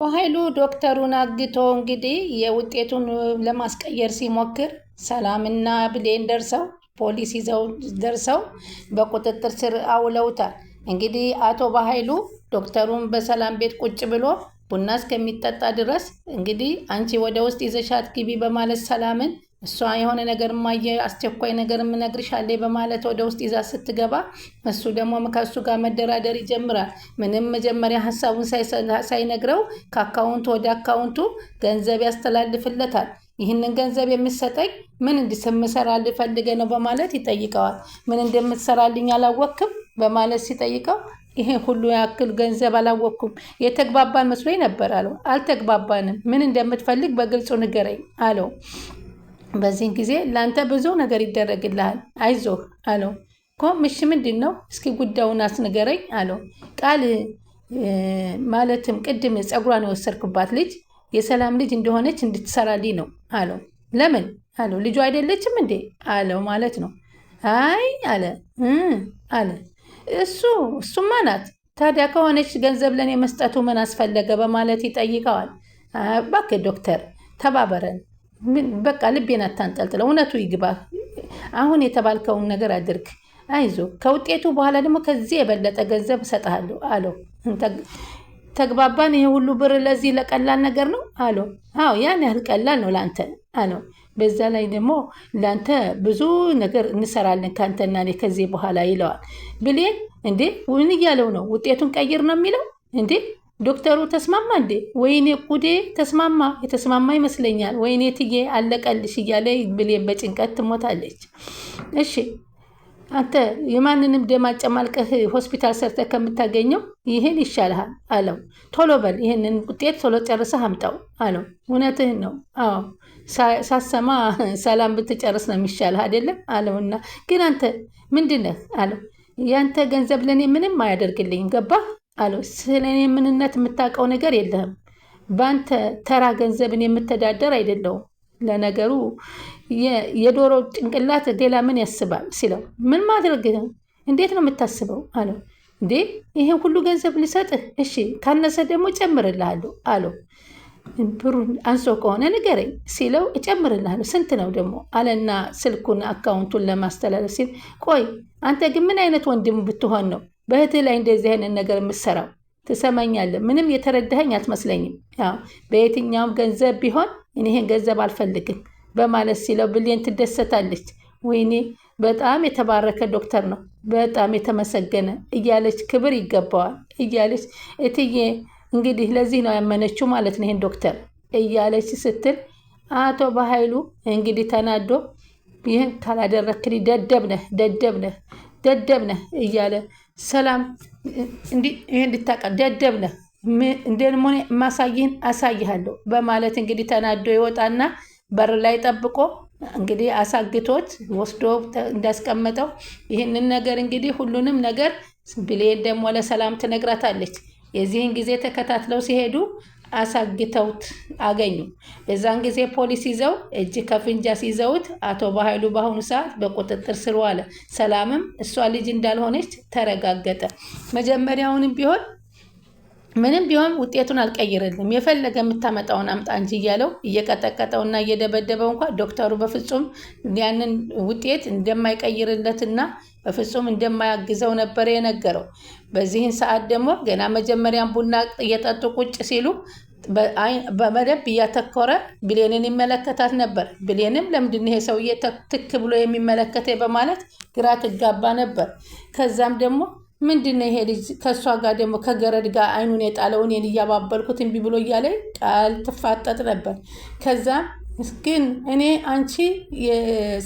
በኃይሉ ዶክተሩን አግቶ እንግዲህ የውጤቱን ለማስቀየር ሲሞክር ሰላምና ብሌን ደርሰው ፖሊስ ይዘው ደርሰው በቁጥጥር ስር አውለውታል። እንግዲህ አቶ በኃይሉ ዶክተሩን በሰላም ቤት ቁጭ ብሎ ቡና እስከሚጠጣ ድረስ እንግዲህ አንቺ ወደ ውስጥ ይዘሻት ግቢ በማለት ሰላምን እሷ የሆነ ነገር ማየ አስቸኳይ ነገር ምነግርሻለሁ በማለት ወደ ውስጥ ይዛ ስትገባ እሱ ደግሞ ከሱ ጋር መደራደር ይጀምራል። ምንም መጀመሪያ ሐሳቡን ሳይነግረው ከአካውንቱ ወደ አካውንቱ ገንዘብ ያስተላልፍለታል። ይህንን ገንዘብ የምትሰጠኝ ምን እንድሰራልህ ፈልገህ ነው በማለት ይጠይቀዋል። ምን እንደምትሰራልኝ አላወቅም በማለት ሲጠይቀው ይሄ ሁሉ ያክል ገንዘብ አላወቅኩም፣ የተግባባን መስሎኝ ነበር አለው። አልተግባባንም፣ ምን እንደምትፈልግ በግልጹ ንገረኝ አለው። በዚህን ጊዜ ለአንተ ብዙ ነገር ይደረግልሃል፣ አይዞህ አለው። እሺ ምንድን ነው እስኪ ጉዳዩን አስንገረኝ አለው። ቃል ማለትም ቅድም ፀጉሯን የወሰድክባት ልጅ የሰላም ልጅ እንደሆነች እንድትሰራልኝ ነው አለው። ለምን አለው። ልጁ አይደለችም እንዴ አለው። ማለት ነው። አይ አለ አለ እሱማ ናት። ታዲያ ከሆነች ገንዘብ ለኔ መስጠቱ ምን አስፈለገ በማለት ይጠይቀዋል። እባክህ ዶክተር ተባበረን፣ በቃ ልቤን አታንጠልጥለው፣ እውነቱ ይግባ። አሁን የተባልከውን ነገር አድርግ፣ አይዞ። ከውጤቱ በኋላ ደግሞ ከዚህ የበለጠ ገንዘብ እሰጥሃለሁ አለው። ተግባባን? ይሄ ሁሉ ብር ለዚህ ለቀላል ነገር ነው አለው። አዎ ያን ያህል ቀላል ነው ላንተ አለው። በዛ ላይ ደግሞ ላንተ ብዙ ነገር እንሰራለን ካንተና እኔ ከዚህ በኋላ ይለዋል። ብሌን እንዴ ምን እያለው ነው? ውጤቱን ቀይር ነው የሚለው እንዴ? ዶክተሩ ተስማማ እንዴ? ወይኔ ጉዴ ተስማማ፣ የተስማማ ይመስለኛል። ወይኔ ትዬ አለቀልሽ እያለ ብሌን በጭንቀት ትሞታለች። እሺ አንተ የማንንም ደም አጨማልቀህ ሆስፒታል ሰርተህ ከምታገኘው ይህን ይሻልሃል አለው። ቶሎ በል ይህንን ውጤት ቶሎ ጨርሰህ አምጣው አለው። እውነትህን ነው፣ አዎ ሳሰማ ሰላም ብትጨርስ ነው የሚሻልህ አይደለም አለውና፣ ግን አንተ ምንድን ነህ አለው። ያንተ ገንዘብ ለእኔ ምንም አያደርግልኝም ገባህ አለው። ስለ እኔ ምንነት የምታውቀው ነገር የለህም። በአንተ ተራ ገንዘብን የምተዳደር አይደለሁም። ለነገሩ የዶሮ ጭንቅላት ሌላ ምን ያስባል ሲለው፣ ምን ማድረግ እንዴት ነው የምታስበው አለው። እንዴ ይሄን ሁሉ ገንዘብ ልሰጥህ? እሺ ካነሰ ደግሞ እጨምርልሃለሁ አለው። ብሩን አንሶ ከሆነ ንገረኝ ሲለው፣ እጨምርልሃለሁ ስንት ነው ደግሞ አለና ስልኩን አካውንቱን ለማስተላለፍ ሲል፣ ቆይ አንተ ግን ምን አይነት ወንድም ብትሆን ነው በእህትህ ላይ እንደዚህ አይነት ነገር የምትሰራው? ትሰማኛለህ? ምንም የተረዳኸኝ አትመስለኝም። ያው በየትኛውም ገንዘብ ቢሆን እኔ ይሄን ገንዘብ አልፈልግም በማለት ሲለው ብሌን ትደሰታለች። ወይኔ በጣም የተባረከ ዶክተር ነው፣ በጣም የተመሰገነ እያለች ክብር ይገባዋል እያለች እትዬ እንግዲህ ለዚህ ነው ያመነችው ማለት ነው ይሄን ዶክተር እያለች ስትል፣ አቶ በኃይሉ እንግዲህ ተናዶ ይህን ካላደረክልኝ ደደብ ነህ እያለ ሰላም እንዲህ ይሄን እንድታውቃ ደደብ ነህ እንደሞኔ ማሳይህን አሳይሃለሁ በማለት እንግዲህ ተናዶ ይወጣና በር ላይ ጠብቆ እንግዲህ አሳግቶት ወስዶ እንዳስቀመጠው ይህንን ነገር እንግዲህ ሁሉንም ነገር ብሌን ደግሞ ለሰላም ትነግራታለች። የዚህን ጊዜ ተከታትለው ሲሄዱ አሳግተውት አገኙ። በዛን ጊዜ ፖሊስ ይዘው እጅ ከፍንጅ ይዘውት አቶ በኃይሉ በአሁኑ ሰዓት በቁጥጥር ስር ዋለ። ሰላምም እሷ ልጅ እንዳልሆነች ተረጋገጠ። መጀመሪያውንም ቢሆን ምንም ቢሆን ውጤቱን አልቀይርልም፣ የፈለገ የምታመጣውን አምጣ እንጂ እያለው እየቀጠቀጠውና እየደበደበው እንኳ ዶክተሩ በፍጹም ያንን ውጤት እንደማይቀይርለትና በፍጹም እንደማያግዘው ነበር የነገረው። በዚህን ሰዓት ደግሞ ገና መጀመሪያም ቡና እየጠጡ ቁጭ ሲሉ በመደብ እያተኮረ ብሌንን ይመለከታት ነበር። ብሌንም ለምንድን ይሄ ሰውዬ ትክ ብሎ የሚመለከተ በማለት ግራ ትጋባ ነበር። ከዛም ደግሞ ምንድነው ይሄ ልጅ ከእሷ ጋር ደግሞ ከገረድ ጋር አይኑን የጣለው እኔን እያባበልኩት እምቢ ብሎ እያለ ቃል ትፋጠጥ ነበር። ከዛም ግን እኔ አንቺ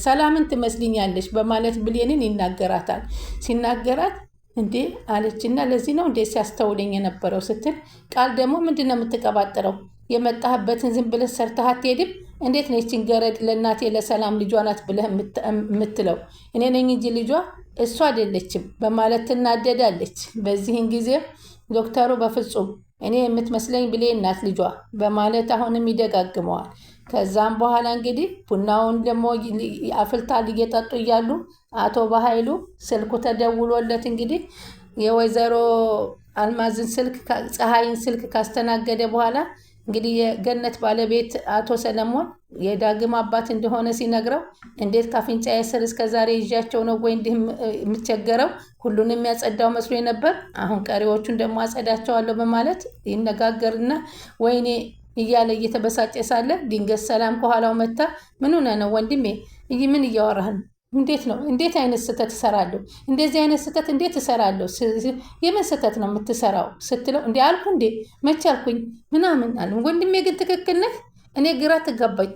ሰላምን ትመስልኛለች በማለት ብሌንን ይናገራታል። ሲናገራት እንዴ አለችና ለዚህ ነው እንዴ ሲያስተውለኝ የነበረው ስትል፣ ቃል ደግሞ ምንድነው የምትቀባጥረው? የመጣህበትን ዝም ብለህ ሰርተህ አትሄድም? እንዴት ነው ይህችን ገረድ ለእናቴ ለሰላም ልጇ ናት ብለህ የምትለው? እኔ ነኝ እንጂ ልጇ እሷ አይደለችም በማለት ትናደዳለች። በዚህን ጊዜ ዶክተሩ በፍጹም እኔ የምትመስለኝ ብሌን ናት ልጇ በማለት አሁንም ይደጋግመዋል። ከዛም በኋላ እንግዲህ ቡናውን ደግሞ አፍልታ እየጠጡ እያሉ አቶ በኃይሉ ስልኩ ተደውሎለት እንግዲህ የወይዘሮ አልማዝን ፀሐይን ስልክ ካስተናገደ በኋላ እንግዲህ የገነት ባለቤት አቶ ሰለሞን የዳግም አባት እንደሆነ ሲነግረው እንዴት ካፍንጫዬ ስር እስከዛሬ ይዣቸው ነው ወይ እንዲህ የምቸገረው? ሁሉንም የሚያጸዳው መስሎ ነበር። አሁን ቀሪዎቹን ደግሞ አጸዳቸዋለሁ በማለት ይነጋገርና ወይኔ እያለ እየተበሳጨ ሳለ ድንገት ሰላም ከኋላው መታ ምን ሆነ ነው ወንድሜ? ምን እያወራህ ነው? እንዴት ነው? እንዴት አይነት ስህተት እሰራለሁ? እንደዚህ አይነት ስህተት እንዴት እሰራለሁ? የምን ስህተት ነው የምትሰራው ስትለው እንዴ አልኩ እንዴ መቼ አልኩኝ ምናምን አለ። ወንድሜ ግን ትክክል ነህ፣ እኔ ግራ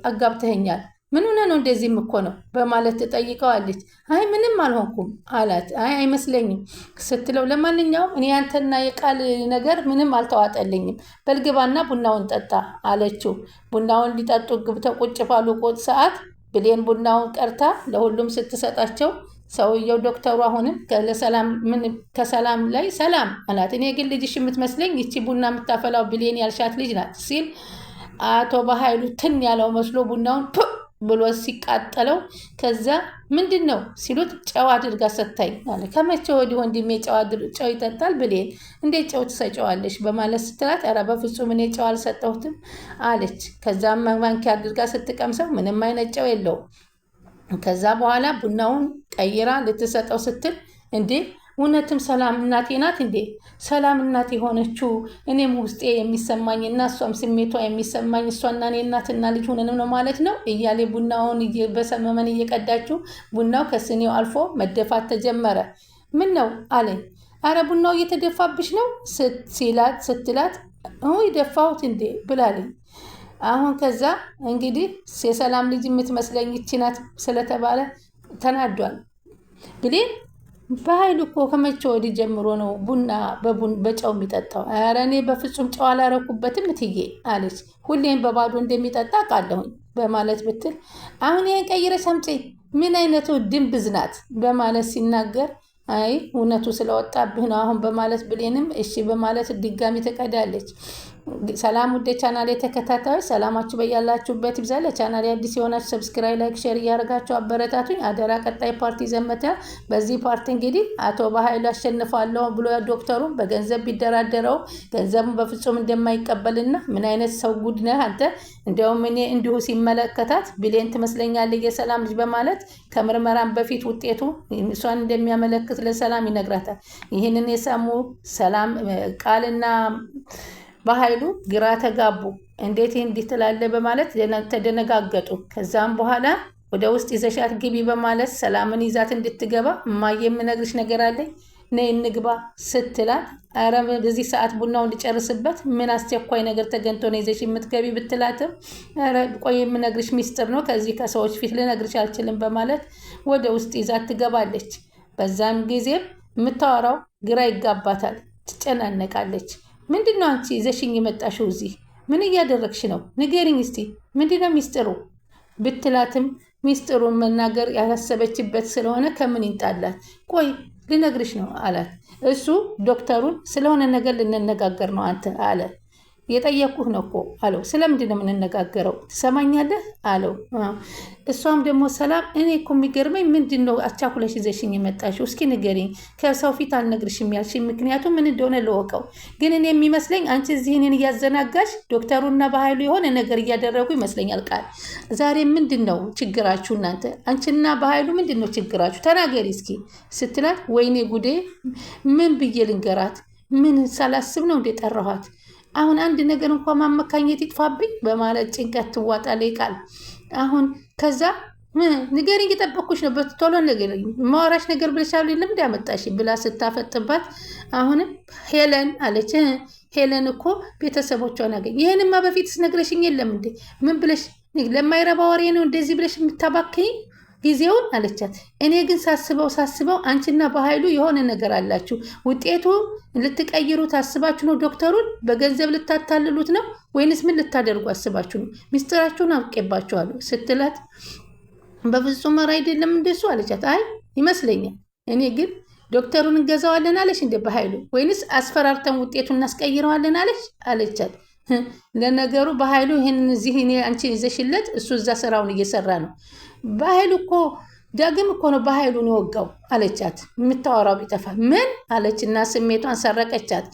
አጋብተኸኛል። ምን ሆነ ነው? እንደዚህም እኮ ነው በማለት ትጠይቀዋለች። አይ ምንም አልሆንኩም አላት። አይ አይመስለኝም ስትለው ለማንኛውም እኔ ያንተና የቃል ነገር ምንም አልተዋጠልኝም፣ በልግባና ቡናውን ጠጣ አለችው። ቡናውን ሊጠጡ ግብተው ቁጭ ባሉ ቆጥ ሰዓት ብሌን ቡናውን ቀርታ ለሁሉም ስትሰጣቸው ሰውየው ዶክተሩ አሁንም ከሰላም ላይ ሰላም አላት። እኔ ግን ልጅሽ የምትመስለኝ ይቺ ቡና የምታፈላው ብሌን ያልሻት ልጅ ናት ሲል አቶ በኃይሉ ትን ያለው መስሎ ቡናውን ብሎ ሲቃጠለው ከዛ ምንድን ነው ሲሉት ጨው አድርጋ ሰታኝ አለ። ከመቼ ወዲህ ወንድሜ ጨው ይጠጣል ብሌን እንዴት ጨው ትሰጨዋለሽ በማለት ስትላት ኧረ በፍጹም እኔ ጨው አልሰጠሁትም አለች። ከዛም ማንኪያ አድርጋ ስትቀምሰው ምንም አይነት ጨው የለውም። ከዛ በኋላ ቡናውን ቀይራ ልትሰጠው ስትል እንዴ እውነትም ሰላም እናቴ ናት እንዴ? ሰላም እናቴ የሆነችው እኔም ውስጤ የሚሰማኝ እና እሷም ስሜቷ የሚሰማኝ እሷና እኔ እናትና ልጅ ሆነን ነው ማለት ነው እያሌ ቡናውን በሰመመን እየቀዳችው ቡናው ከስኔው አልፎ መደፋት ተጀመረ። ምን ነው አለኝ። አረ ቡናው እየተደፋብሽ ነው ስትላት ደፋሁት እንዴ ብላለኝ። አሁን ከዛ እንግዲህ የሰላም ልጅ የምትመስለኝ ይቺ ናት ስለተባለ ተናዷል። ብሌን በኃይሉ እኮ ከመቼ ወዲህ ጀምሮ ነው ቡና በጨው የሚጠጣው? ኧረ እኔ በፍጹም ጨው አላረኩበትም እትዬ አለች። ሁሌም በባዶ እንደሚጠጣ ቃለሁኝ በማለት ብትል አሁን ይህን ቀይረሽ አምጪ ምን አይነቱ ድንብዝ ናት በማለት ሲናገር አይ እውነቱ ስለወጣብህ ነው አሁን በማለት ብሌንም እሺ በማለት ድጋሚ ትቀዳለች። ሰላም ውድ ቻናሌ ተከታታዮች ሰላማችሁ በያላችሁበት ይብዛ። ለቻናሌ አዲስ የሆናችሁ ሰብስክራይብ፣ ላይክ፣ ሼር እያደረጋችሁ አበረታቱኝ አደራ። ቀጣይ ፓርቲ ዘመተ። በዚህ ፓርቲ እንግዲህ አቶ በኃይሉ አሸንፋለሁ ብሎ ዶክተሩን በገንዘብ ቢደራደረው ገንዘቡን በፍጹም እንደማይቀበልና ምን አይነት ሰው ጉድ ነህ አንተ፣ እንዲያውም እኔ እንዲሁ ሲመለከታት ብሌን ትመስለኛለህ የሰላም ልጅ በማለት ከምርመራም በፊት ውጤቱ እሷን እንደሚያመለክት ለሰላም ይነግራታል። ይህንን የሰሙ ሰላም ቃልና በኃይሉ ግራ ተጋቡ። እንዴት እንዲህ ትላለህ በማለት ተደነጋገጡ። ከዛም በኋላ ወደ ውስጥ ይዘሻት ግቢ በማለት ሰላምን ይዛት እንድትገባ እማዬ የምነግርሽ ነገር አለኝ ነይ እንግባ ስትላት ኧረ በዚህ ሰዓት ቡናው እንድጨርስበት ምን አስቸኳይ ነገር ተገንቶ ነው ይዘሽ የምትገቢ ብትላትም ኧረ ቆይ የምነግርሽ ሚስጥር ነው ከዚህ ከሰዎች ፊት ልነግርሽ አልችልም በማለት ወደ ውስጥ ይዛት ትገባለች። በዛም ጊዜም የምታወራው ግራ ይጋባታል፣ ትጨናነቃለች። ምንድነው አንቺ ይዘሽኝ የመጣሽው እዚህ ምን እያደረግሽ ነው? ንገሪኝ እስቲ ምንድነው ሚስጥሩ ብትላትም ሚስጥሩን መናገር ያላሰበችበት ስለሆነ ከምን ይንጣላት? ቆይ ልነግርሽ ነው አላት። እሱ ዶክተሩን ስለሆነ ነገር ልንነጋገር ነው አንተ አለ። የጠየኩህ ነው እኮ አለው። ስለምንድን ነው የምንነጋገረው ትሰማኛለህ አለው። እሷም ደግሞ ሰላም እኔ እኮ የሚገርመኝ ምንድን ነው አቻኩለሽ ይዘሽኝ የመጣሽው እስኪ ንገሪኝ። ከሰው ፊት አልነግርሽም ያልሽኝ ምክንያቱም ምን እንደሆነ ልወቀው። ግን እኔ የሚመስለኝ አንቺ እዚህ እኔን እያዘናጋሽ ዶክተሩና በኃይሉ የሆነ ነገር እያደረጉ ይመስለኛል። ቃል ዛሬ ምንድን ነው ችግራችሁ እናንተ? አንቺና በኃይሉ ምንድን ነው ችግራችሁ? ተናገሪ እስኪ ስትላት ወይኔ ጉዴ ምን ብዬ ልንገራት? ምን ሳላስብ ነው እንደ ጠራኋት? አሁን አንድ ነገር እንኳን ማመካኘት ይጥፋብኝ በማለት ጭንቀት ትዋጣለች ቃል። አሁን ከዛ ንገሪኝ እየጠበኩሽ ነው በቶሎ ንገሪኝ ማወራሽ ነገር ብለሻል የለም እንዳመጣሽ ብላ ስታፈጥባት አሁንም ሄለን አለች። ሄለን እኮ ቤተሰቦቿን አገኝ ይሄንማ በፊትስ ነግረሽኝ የለም እንዴ? ምን ብለሽ ለማይረባ ወሬ ነው እንደዚህ ብለሽ የምታባክኝ ጊዜውን አለቻት። እኔ ግን ሳስበው አንቺና በኃይሉ የሆነ ነገር አላችሁ። ውጤቱ ልትቀይሩ ታስባችሁ ነው? ዶክተሩን በገንዘብ ልታታልሉት ነው ወይንስ ምን ልታደርጉ አስባችሁ ነው? ሚስጥራችሁን አውቄባችኋለሁ ስትላት በፍጹም ኧረ አይደለም እንደሱ አለቻት። አይ ይመስለኛል። እኔ ግን ዶክተሩን እንገዛዋለን አለሽ እንደ በኃይሉ ወይንስ አስፈራርተን ውጤቱን እናስቀይረዋለን አለሽ አለቻት። ለነገሩ በኃይሉ ይሄን እዚህ እኔ አንቺ ይዘሽለት እሱ እዛ ስራውን እየሰራ ነው። በኃይሉ እኮ ዳግም እኮ ነው በኃይሉን የወጋው አለቻት። የምታወራው ቢጠፋ ምን አለችና ስሜቷን ሰረቀቻት።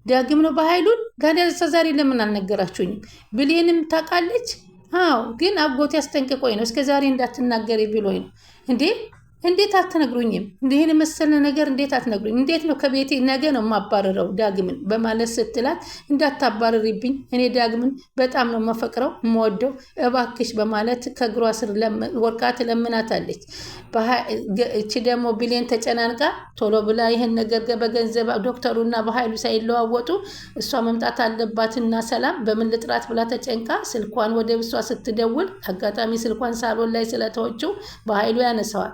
ዳግም ነው በኃይሉን ታዲያ ዛሬ ለምን አልነገራችሁኝም? ብሌንም ታውቃለች። አዎ ግን አጎቴ አስጠንቅቆኝ ነው እስከ ዛሬ እንዳትናገሪ ብሎኝ ነው። እንዴት አትነግሩኝም? እንዲህን የመሰለ ነገር እንዴት አትነግሩኝ? እንዴት ነው ከቤቴ ነገ ነው የማባረረው ዳግምን በማለት ስትላት፣ እንዳታባረሪብኝ እኔ ዳግምን በጣም ነው መፈቅረው የምወደው እባክሽ በማለት ከእግሯ ስር ወርቃ ትለምናታለች። እቺ ደግሞ ብሌን ተጨናንቃ ቶሎ ብላ ይህን ነገር በገንዘብ ዶክተሩና በኃይሉ ሳይለዋወጡ እሷ መምጣት አለባትና ሰላም በምን ልጥራት ብላ ተጨንቃ ስልኳን ወደ እሷ ስትደውል አጋጣሚ ስልኳን ሳሎን ላይ ስለተወችው በኃይሉ ያነሳዋል።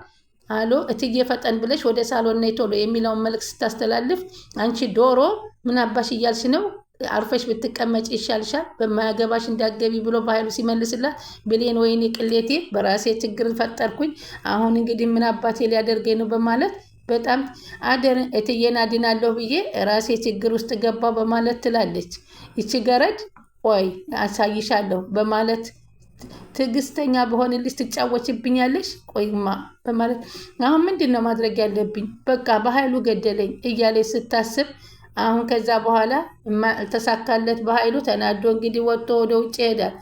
አሎ እትዬ ፈጠን ብለሽ ወደ ሳሎን ነይ ቶሎ የሚለውን መልእክት ስታስተላልፍ፣ አንቺ ዶሮ ምን አባሽ እያልሽ ነው? አርፈሽ ብትቀመጭ ይሻልሻል፣ በማያገባሽ እንዳትገቢ ብሎ በኃይሉ ሲመልስላት፣ ብሌን ወይኔ ቅሌቴ በራሴ ችግር ፈጠርኩኝ፣ አሁን እንግዲህ ምን አባቴ ሊያደርገኝ ነው በማለት በጣም እትዬን አድናለሁ ብዬ ራሴ ችግር ውስጥ ገባው በማለት ትላለች። ይቺ ገረድ ቆይ አሳይሻለሁ በማለት ትዕግስተኛ በሆንልሽ ትጫወችብኛለሽ? ቆይማ በማለት አሁን ምንድን ነው ማድረግ ያለብኝ? በቃ በኃይሉ ገደለኝ እያለች ስታስብ አሁን ከዛ በኋላ ተሳካለት። በኃይሉ ተናዶ እንግዲህ ወጥቶ ወደ ውጭ ይሄዳል።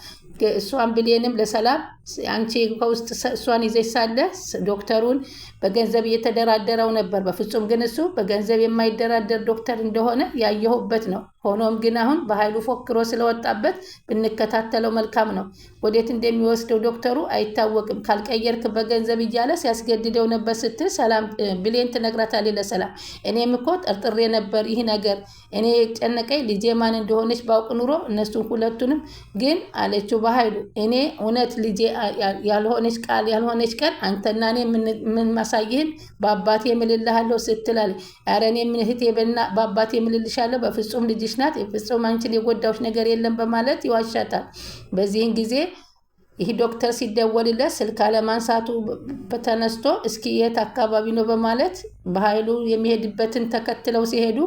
እሷን ብሌንም ለሰላም አንቺ ከውስጥ እሷን ይዘሽ ሳለ ዶክተሩን በገንዘብ እየተደራደረው ነበር። በፍጹም ግን እሱ በገንዘብ የማይደራደር ዶክተር እንደሆነ ያየሁበት ነው። ሆኖም ግን አሁን በኃይሉ ፎክሮ ስለወጣበት ብንከታተለው መልካም ነው። ወዴት እንደሚወስደው ዶክተሩ አይታወቅም። ካልቀየርክ በገንዘብ እያለ ሲያስገድደው ነበር ስትል ሰላም ብሌን ትነግራታለች ለሰላም። እኔም እኮ ጠርጥሬ ነበር ይህ ነገር እኔ ጨነቀኝ። ልጄ ማን እንደሆነች ባውቅ ኑሮ እነሱን ሁለቱንም ግን አለችው በኃይሉ እኔ እውነት ልጄ ያልሆነች ቀን አንተና እኔ ምን ማሳይህን በአባቴ ምልልሃለሁ ስትላል። ኧረ እኔ ምን እህቴ በአባቴ ምልልሻለሁ በፍጹም ልጅሽ ናት፣ ፍጹም አንቺን የጎዳዎች ነገር የለም በማለት ይዋሻታል። በዚህን ጊዜ ይህ ዶክተር ሲደወልለት ስልክ አለማንሳቱ ተነስቶ እስኪ የት አካባቢ ነው በማለት በኃይሉ የሚሄድበትን ተከትለው ሲሄዱ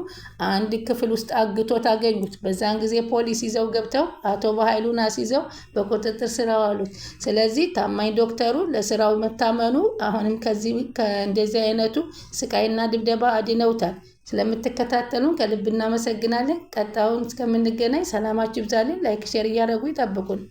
አንድ ክፍል ውስጥ አግቶ ታገኙት። በዛን ጊዜ ፖሊስ ይዘው ገብተው አቶ በኃይሉን አስይዘው በቁጥጥር ስር አዋሉት። ስለዚህ ታማኝ ዶክተሩ ለስራው መታመኑ አሁንም ከእንደዚህ አይነቱ ስቃይና ድብደባ አድነውታል። ስለምትከታተሉን ከልብ እናመሰግናለን። ቀጣዩን እስከምንገናኝ ሰላማችሁ ይብዛልን። ላይክ ሼር እያደረጉ ይጠብቁን።